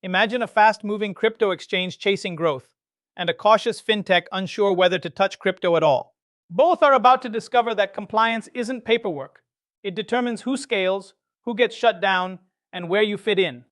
Imagine a fast-moving crypto exchange chasing growth, and a cautious fintech unsure whether to touch crypto at all. Both are about to discover that compliance isn't paperwork. It determines who scales, who gets shut down, and where you fit in.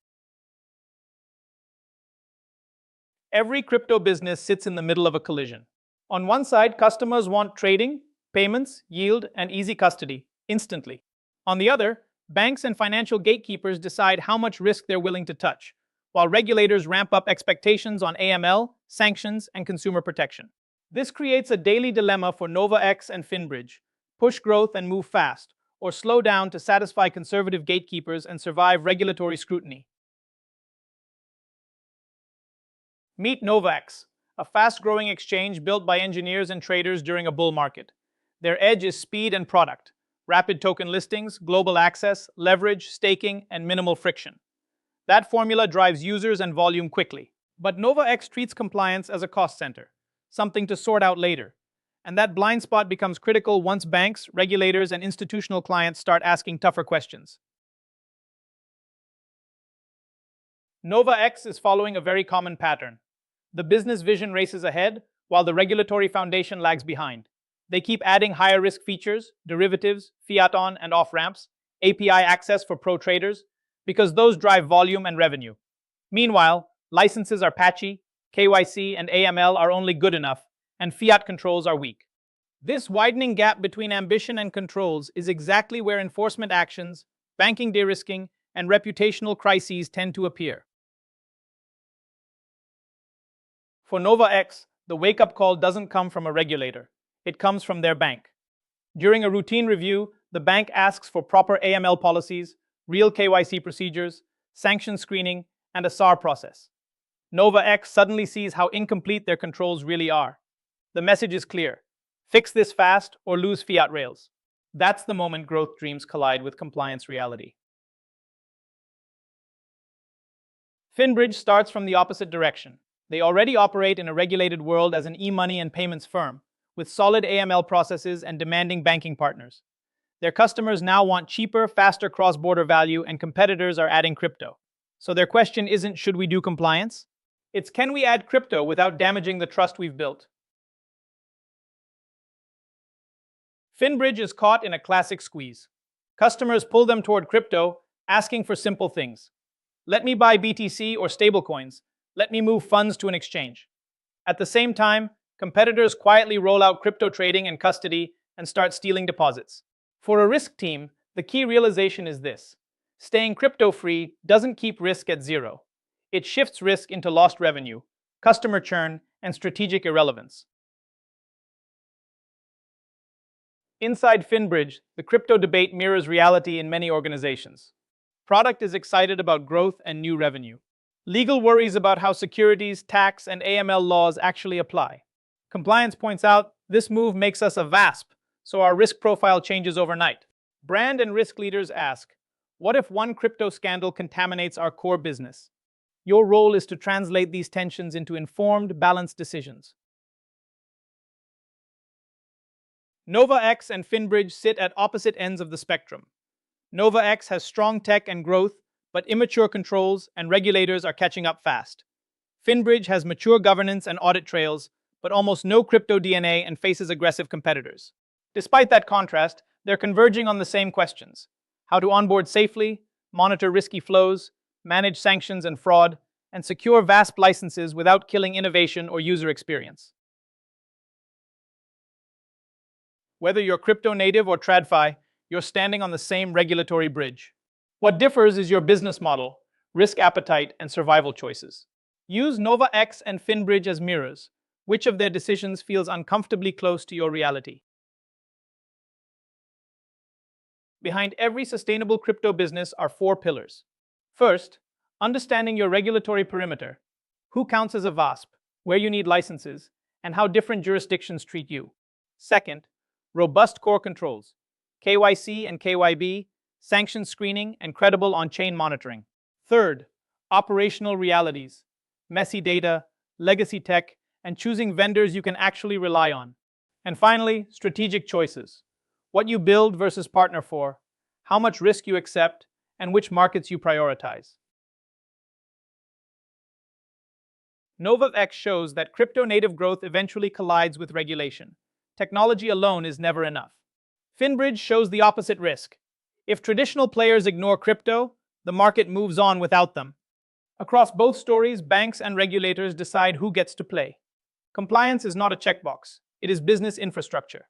Every crypto business sits in the middle of a collision. On one side, customers want trading, payments, yield, and easy custody, instantly. On the other, banks and financial gatekeepers decide how much risk they're willing to touch, while regulators ramp up expectations on AML, sanctions, and consumer protection. This creates a daily dilemma for NovaX and FinBridge: push growth and move fast, or slow down to satisfy conservative gatekeepers and survive regulatory scrutiny. Meet NovaX, a fast-growing exchange built by engineers and traders during a bull market. Their edge is speed and product: rapid token listings, global access, leverage, staking, and minimal friction. That formula drives users and volume quickly. But NovaX treats compliance as a cost center, something to sort out later. And that blind spot becomes critical once banks, regulators, and institutional clients start asking tougher questions. NovaX is following a very common pattern. The business vision races ahead, while the regulatory foundation lags behind. They keep adding higher risk features, derivatives, fiat on and off ramps, API access for pro traders, because those drive volume and revenue. Meanwhile, licenses are patchy, KYC and AML are only good enough, and fiat controls are weak. This widening gap between ambition and controls is exactly where enforcement actions, banking de-risking, and reputational crises tend to appear. For NovaX, the wake-up call doesn't come from a regulator. It comes from their bank. During a routine review, the bank asks for proper AML policies, real KYC procedures, sanction screening, and a SAR process. NovaX suddenly sees how incomplete their controls really are. The message is clear: fix this fast or lose fiat rails. That's the moment growth dreams collide with compliance reality. FinBridge starts from the opposite direction. They already operate in a regulated world as an e-money and payments firm, with solid AML processes and demanding banking partners. Their customers now want cheaper, faster cross-border value, and competitors are adding crypto. So their question isn't, should we do compliance? It's, can we add crypto without damaging the trust we've built? FinBridge is caught in a classic squeeze. Customers pull them toward crypto, asking for simple things. Let me buy BTC or stablecoins. Let me move funds to an exchange. At the same time, competitors quietly roll out crypto trading and custody and start stealing deposits. For a risk team, the key realization is this: staying crypto-free doesn't keep risk at zero. It shifts risk into lost revenue, customer churn, and strategic irrelevance. Inside FinBridge, the crypto debate mirrors reality in many organizations. Product is excited about growth and new revenue. Legal worries about how securities, tax, and AML laws actually apply. Compliance points out this move makes us a VASP, so our risk profile changes overnight. Brand and risk leaders ask, what if one crypto scandal contaminates our core business? Your role is to translate these tensions into informed, balanced decisions. NovaX and FinBridge sit at opposite ends of the spectrum. NovaX has strong tech and growth, but immature controls and regulators are catching up fast. FinBridge has mature governance and audit trails, but almost no crypto DNA and faces aggressive competitors. Despite that contrast, they're converging on the same questions: how to onboard safely, monitor risky flows, manage sanctions and fraud, and secure VASP licenses without killing innovation or user experience. Whether you're crypto native or TradFi, you're standing on the same regulatory bridge. What differs is your business model, risk appetite, and survival choices. Use NovaX and FinBridge as mirrors. Which of their decisions feels uncomfortably close to your reality? Behind every sustainable crypto business are 4 pillars. First, understanding your regulatory perimeter. Who counts as a VASP, where you need licenses, and how different jurisdictions treat you. Second, robust core controls. KYC and KYB, sanction screening, and credible on-chain monitoring. Third, operational realities. Messy data, legacy tech, and choosing vendors you can actually rely on. And finally, strategic choices. What you build versus partner for, how much risk you accept, and which markets you prioritize. NovaX shows that crypto-native growth eventually collides with regulation. Technology alone is never enough. FinBridge shows the opposite risk. If traditional players ignore crypto, the market moves on without them. Across both stories, banks and regulators decide who gets to play. Compliance is not a checkbox, it is business infrastructure.